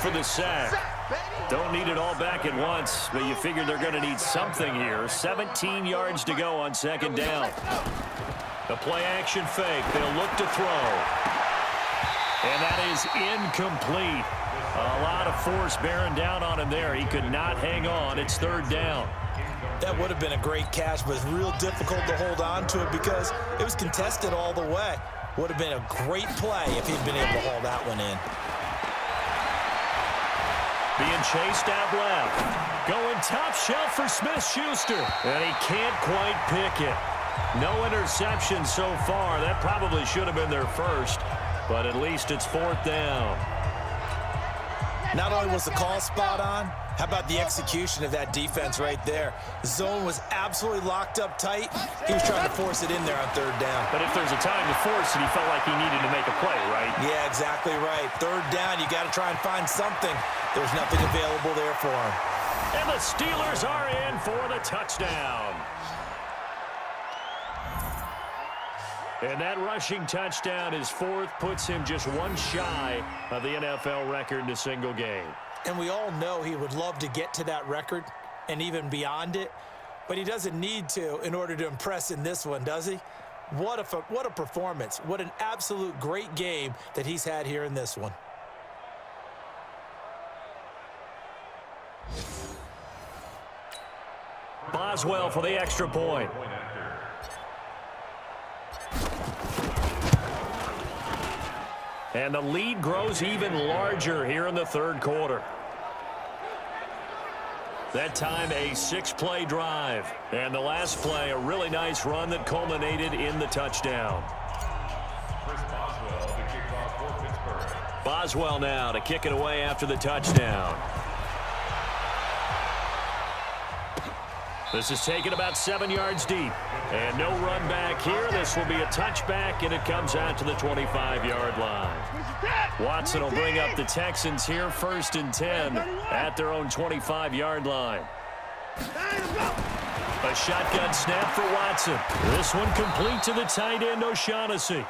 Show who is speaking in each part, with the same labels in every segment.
Speaker 1: for the sack. Don't need it all back at once, but you figure they're going to need something here. 17 yards to go on second down. The play-action fake. They'll look to throw. And that is incomplete. A lot of force bearing down on him there. He could not hang on. It's third down.
Speaker 2: That would have been a great catch, but it's real difficult to hold on to it because it was contested all the way. Would have been a great play if he'd been able to haul that one in.
Speaker 1: Being chased out left. Going top shelf for Smith-Schuster. And he can't quite pick it. No interception so far. That probably should have been their first, but at least it's fourth down.
Speaker 2: Not only was the call spot on, how about the execution of that defense right there? The zone was absolutely locked up tight. He was trying to force it in there on third down.
Speaker 1: But if there's a time to force it, he felt like he needed to make a play, right?
Speaker 2: Yeah, exactly right. Third down, you got to try and find something. There's nothing available there for him.
Speaker 1: And the Steelers are in for the touchdown. And that rushing touchdown, his fourth, puts him just one shy of the NFL record in a single game.
Speaker 2: And we all know he would love to get to that record and even beyond it, but he doesn't need to in order to impress in this one, does he? What a performance. What an absolute great game that he's had here in this one.
Speaker 1: Boswell for the extra point. And the lead grows even larger here in the third quarter. That time a 6-play drive. And the last play, a really nice run that culminated in the touchdown. Boswell now to kick it away after the touchdown. This is taken about 7 yards deep. And no run back here. This will be a touchback, and it comes out to the 25-yard line. Watson will bring up the Texans here, 1st and 10 at their own 25-yard line. A shotgun snap for Watson. This one complete to the tight end, O'Shaughnessy.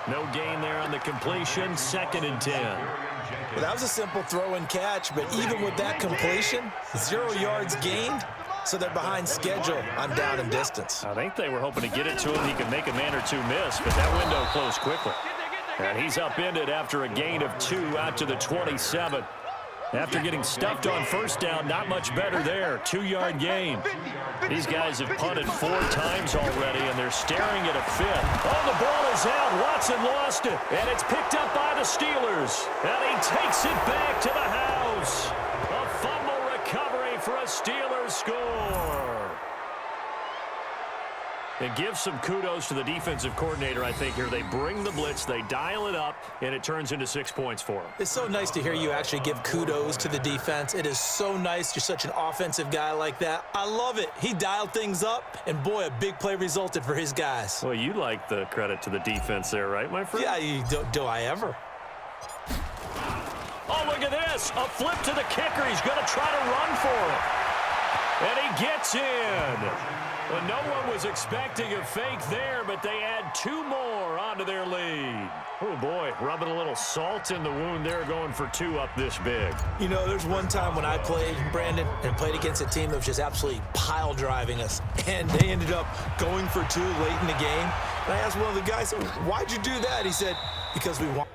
Speaker 1: No gain there on the completion, 2nd and 10.
Speaker 2: Well, that was a simple throw and catch, but even with that completion, 0 yards gained. So they're behind schedule on down and distance.
Speaker 1: I think they were hoping to get it to him. He could make a man or two miss, but that window closed quickly. And he's upended after a gain of 2 out to the 27. After getting stuffed on first down, not much better there. 2-yard gain. These guys have punted 4 times already, and they're staring at a 5th. Oh, the ball is out. Watson lost it, and it's picked up by the Steelers. And he takes it back to the house. A fumble recovery for a Steelers score. And give some kudos to the defensive coordinator, I think, here. They bring the blitz, they dial it up, and it turns into 6 points for them.
Speaker 2: It's so nice to hear you actually give kudos to the defense. It is so nice. You're such an offensive guy like that. I love it. He dialed things up, and boy, a big play resulted for his guys.
Speaker 1: Well, you like the credit to the defense there, right, my friend?
Speaker 2: Yeah, do I ever?
Speaker 1: Oh, look at this. A flip to the kicker. He's going to try to run for it. And he gets in. Well, no one was expecting a fake there, but they add 2 more onto their lead. Oh, boy, rubbing a little salt in the wound there, going for 2 up this big.
Speaker 2: You know, there's one time when I played, Brandon, and played against a team that was just absolutely pile driving us, and they ended up going for 2 late in the game. And I asked one of the guys, why'd you do that? He said, because we want.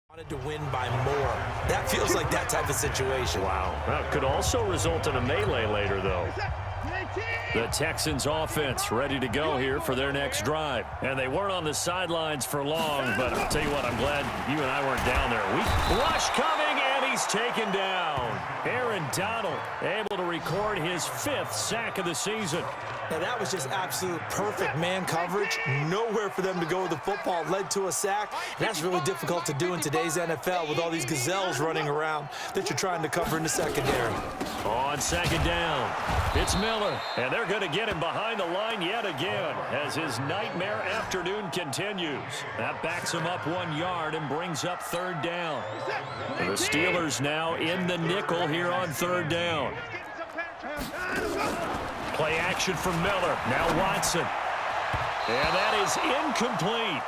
Speaker 2: Wanted to win by more. That feels like that type of situation.
Speaker 1: Wow. That could also result in a melee later, though. The Texans offense ready to go here for their next drive. And they weren't on the sidelines for long, but I'll tell you what, I'm glad you and I weren't down there. Rush coming, and he's taken down. Aaron Donald able to record his 5th sack of the season.
Speaker 2: Now, that was just absolute perfect man coverage. Nowhere for them to go with the football. Led to a sack. And that's really difficult to do in today's NFL with all these gazelles running around that you're trying to cover in the secondary.
Speaker 1: On second down, it's Miller, and they're going to get him behind the line yet again as his nightmare afternoon continues. That backs him up 1 yard and brings up third down. The Steelers now in the nickel here on third down. Play action from Miller. Now Watson. And that is incomplete.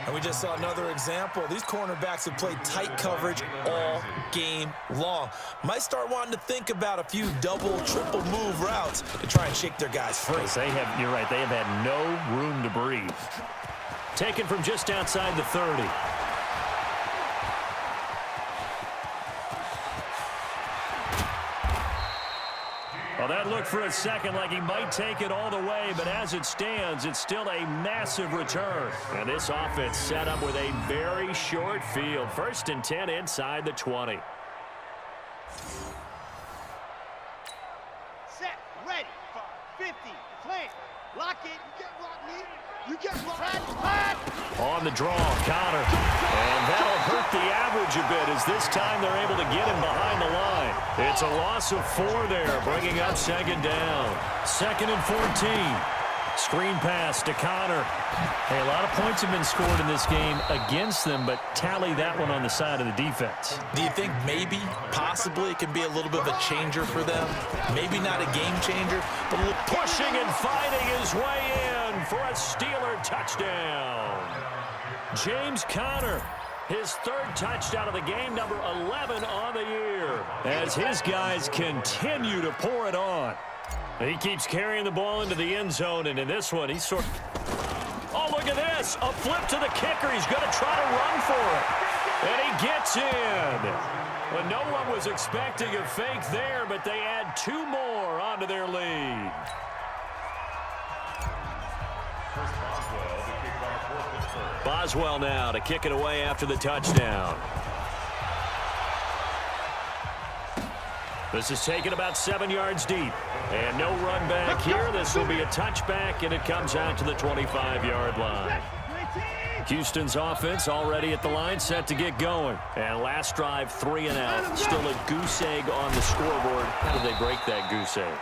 Speaker 2: And we just saw another example. These cornerbacks have played tight coverage all game long. Might start wanting to think about a few double, triple move routes to try and shake their guys free.
Speaker 1: You're right, they have had no room to breathe. Taken from just outside the 30. Well, that looked for a second like he might take it all the way, but as it stands, it's still a massive return. And this offense set up with a very short field. 1st and 10 inside the 20.
Speaker 3: Set, ready, 50, plant, lock it, you get locked in, you get locked.
Speaker 1: On the draw, Connor. And that'll hurt the average a bit as this time they're able to get him behind the line. It's a loss of 4 there, bringing up second down. 2nd and 14. Screen pass to Connor. Hey, a lot of points have been scored in this game against them, but tally that one on the side of the defense.
Speaker 2: Do you think maybe, possibly, it can be a little bit of a changer for them? Maybe not a game changer, but a little
Speaker 1: pushing and fighting his way in for a Steeler touchdown. James Conner, his 3rd touchdown of the game, number 11 on the year, as his guys continue to pour it on. He keeps carrying the ball into the end zone, and in this one, he's oh, look at this. A flip to the kicker. He's going to try to run for it. And he gets in. Well, no one was expecting a fake there, but they add 2 more onto their lead. Boswell now to kick it away after the touchdown. This is taken about 7 yards deep. And no run back here. This will be a touchback, and it comes out to the 25-yard line. Houston's offense already at the line, set to get going. And last drive, 3 and out. Still a goose egg on the scoreboard. How did they break that goose egg?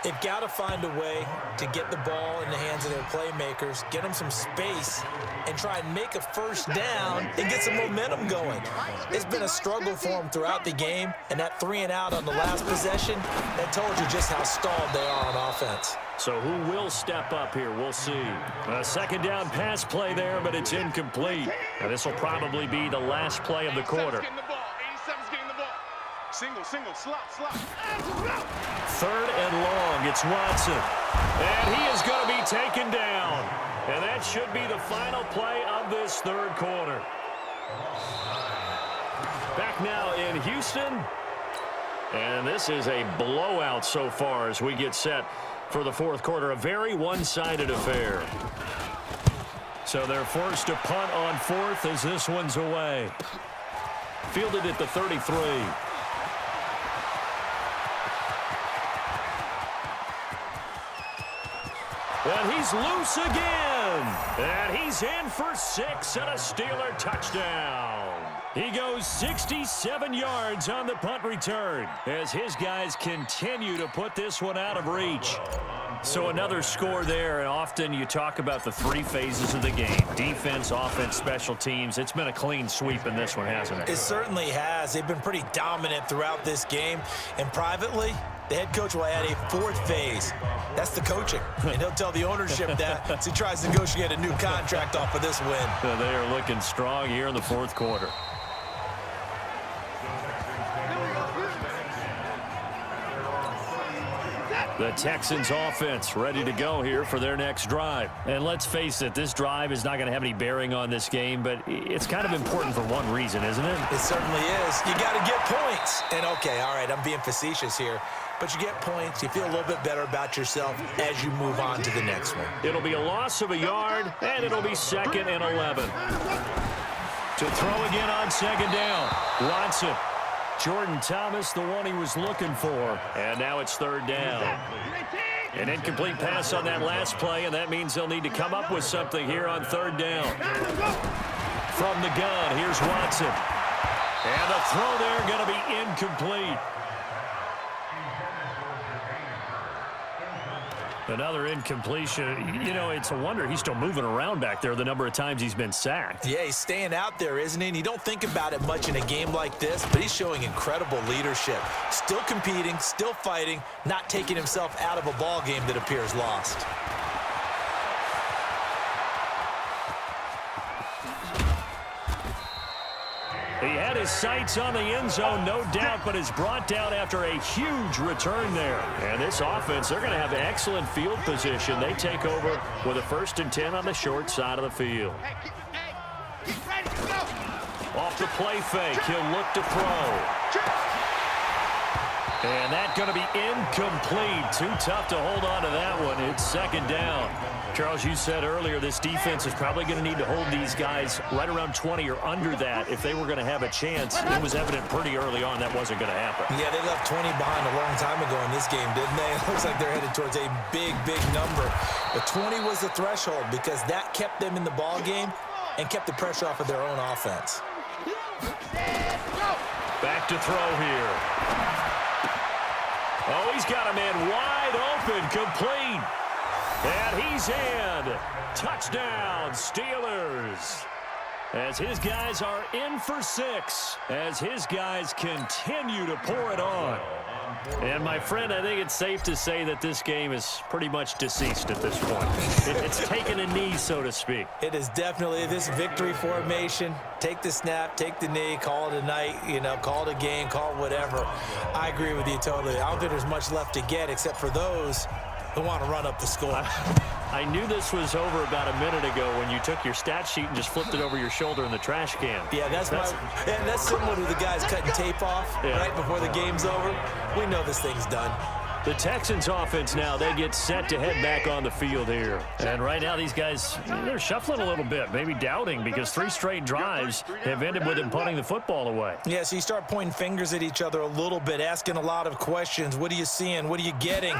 Speaker 2: They've got to find a way to get the ball in the hands of their playmakers, get them some space, and try and make a first down and get some momentum going. It's been a struggle for them throughout the game, and that 3 and out on the last possession, that told you just how stalled they are on offense.
Speaker 1: So who will step up here? We'll see. A second down pass play there, but it's incomplete. Now, this will probably be the last play of the quarter.
Speaker 3: 87's getting the ball. Single, slot.
Speaker 1: 3rd and long. It's Watson. And he is going to be taken down. And that should be the final play of this 3rd quarter. Back now in Houston. And this is a blowout so far as we get set for the 4th quarter. A very one-sided affair. So they're forced to punt on 4th as this one's away. Fielded at the 33. And he's loose again. And he's in for 6 and a Steeler touchdown. He goes 67 yards on the punt return as his guys continue to put this one out of reach. So another score there, and often you talk about the 3 phases of the game. Defense, offense, special teams. It's been a clean sweep in this one, hasn't it?
Speaker 2: It certainly has. They've been pretty dominant throughout this game. And privately, the head coach will add a 4th phase. That's the coaching. And he'll tell the ownership that as he tries to negotiate a new contract off of this win.
Speaker 1: They are looking strong here in the 4th quarter. The Texans offense ready to go here for their next drive. And let's face it, this drive is not going to have any bearing on this game, but it's kind of important for one reason, isn't it?
Speaker 2: It certainly is. You got to get points. And okay, all right, I'm being facetious here, but you get points, you feel a little bit better about yourself as you move on to the next one.
Speaker 1: It'll be a loss of a yard, and it'll be 2nd and 11. To throw again on 2nd down, Watson. Jordan Thomas, the one he was looking for. And now it's 3rd down. An incomplete pass on that last play, and that means they'll need to come up with something here on 3rd down. From the gun, here's Watson. And the throw there going to be incomplete. Another incompletion. You know, it's a wonder he's still moving around back there the number of times he's been sacked.
Speaker 2: Yeah, he's staying out there, isn't he? And you don't think about it much in a game like this, but he's showing incredible leadership. Still competing, still fighting, not taking himself out of a ball game that appears lost.
Speaker 1: He had his sights on the end zone, no doubt, but is brought down after a huge return there. And this offense, they're going to have excellent field position. They take over with a 1st and 10 on the short side of the field. Off the play fake, he'll look to throw. And that's going to be incomplete. Too tough to hold on to that one. It's 2nd down. Charles, you said earlier this defense is probably going to need to hold these guys right around 20 or under that if they were going to have a chance. It was evident pretty early on that wasn't going to happen.
Speaker 2: Yeah, they left 20 behind a long time ago in this game, didn't they? It looks like they're headed towards a big, big number. But 20 was the threshold because that kept them in the ball game and kept the pressure off of their own offense.
Speaker 1: Back to throw here. Oh, he's got a man wide open, complete. And he's in. Touchdown, Steelers. As his guys are in for 6. As his guys continue to pour it on. And, my friend, I think it's safe to say that this game is pretty much deceased at this point. It's taken a knee, so to speak.
Speaker 2: It is definitely this victory formation. Take the snap, take the knee, call it a night, call it a game, call it whatever. I agree with you totally. I don't think there's much left to get except for those who want to run up the score.
Speaker 1: I knew this was over about a minute ago when you took your stat sheet and just flipped it over your shoulder in the trash can.
Speaker 2: Yeah, that's similar to the guys cutting tape off right before the game's over. We know this thing's done.
Speaker 1: The Texans offense now, they get set to head back on the field here. And right now these guys, they're shuffling a little bit, maybe doubting because 3 straight drives have ended with them punting the football away.
Speaker 2: Yeah, so you start pointing fingers at each other a little bit, asking a lot of questions. What are you seeing? What are you getting?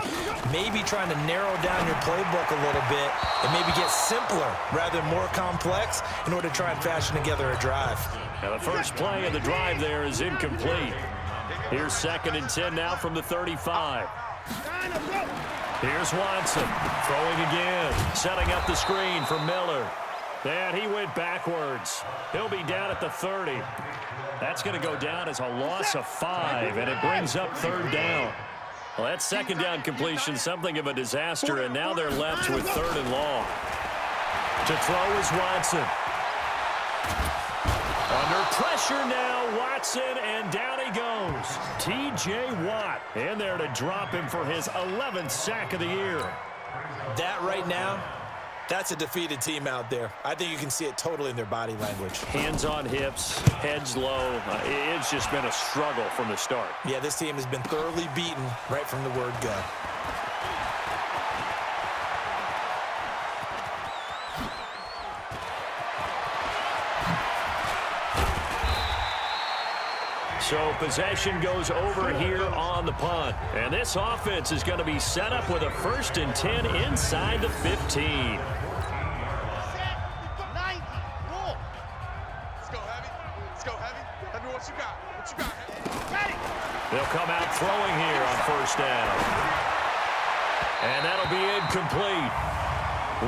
Speaker 2: Maybe trying to narrow down your playbook a little bit and maybe get simpler rather than more complex in order to try and fashion together a drive.
Speaker 1: Now the first play of the drive there is incomplete. Here's 2nd and 10 now from the 35. Here's Watson, throwing again, setting up the screen for Miller. And he went backwards. He'll be down at the 30. That's going to go down as a loss of 5, and it brings up 3rd down. Well, that 2nd down completion, something of a disaster, and now they're left with 3rd and long. To throw is Watson. Under pressure now, Watson, and down he goes. T.J. Watt in there to drop him for his 11th sack of the year.
Speaker 2: That right now, that's a defeated team out there. I think you can see it totally in their body language.
Speaker 1: Hands on hips, heads low. It's just been a struggle from the start.
Speaker 2: Yeah, this team has been thoroughly beaten right from the word go.
Speaker 1: So possession goes over here on the punt. And this offense is going to be set up with a 1st and 10 inside the 15.
Speaker 3: Let's go, Heavy. Let's go, Heavy. Heavy, what you got? What you got, Heavy?
Speaker 1: They'll come out throwing here on 1st down. And that'll be incomplete.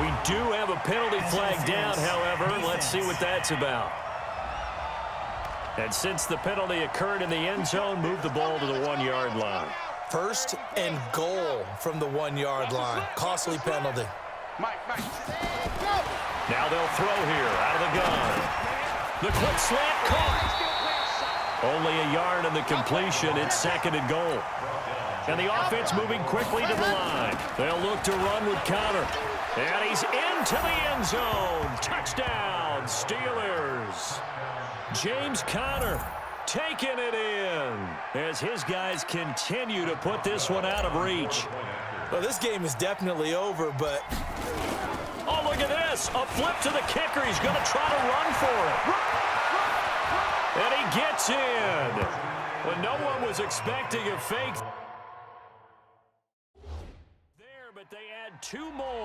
Speaker 1: We do have a penalty flag down, however. Let's see what that's about. And since the penalty occurred in the end zone, move the ball to the 1-yard line.
Speaker 2: 1st and goal from the 1-yard line. Costly penalty.
Speaker 1: Now they'll throw here out of the gun. The quick slant caught. Only a yard in the completion. It's 2nd and goal. And the offense moving quickly to the line. They'll look to run with Conner. And he's into the end zone. Touchdown, Steelers. James Conner taking it in as his guys continue to put this one out of reach.
Speaker 2: Well, this game is definitely over, but...
Speaker 1: Oh, look at this. A flip to the kicker. He's going to try to run for it. And he gets in. When no one was expecting a fake there, but they add 2 more.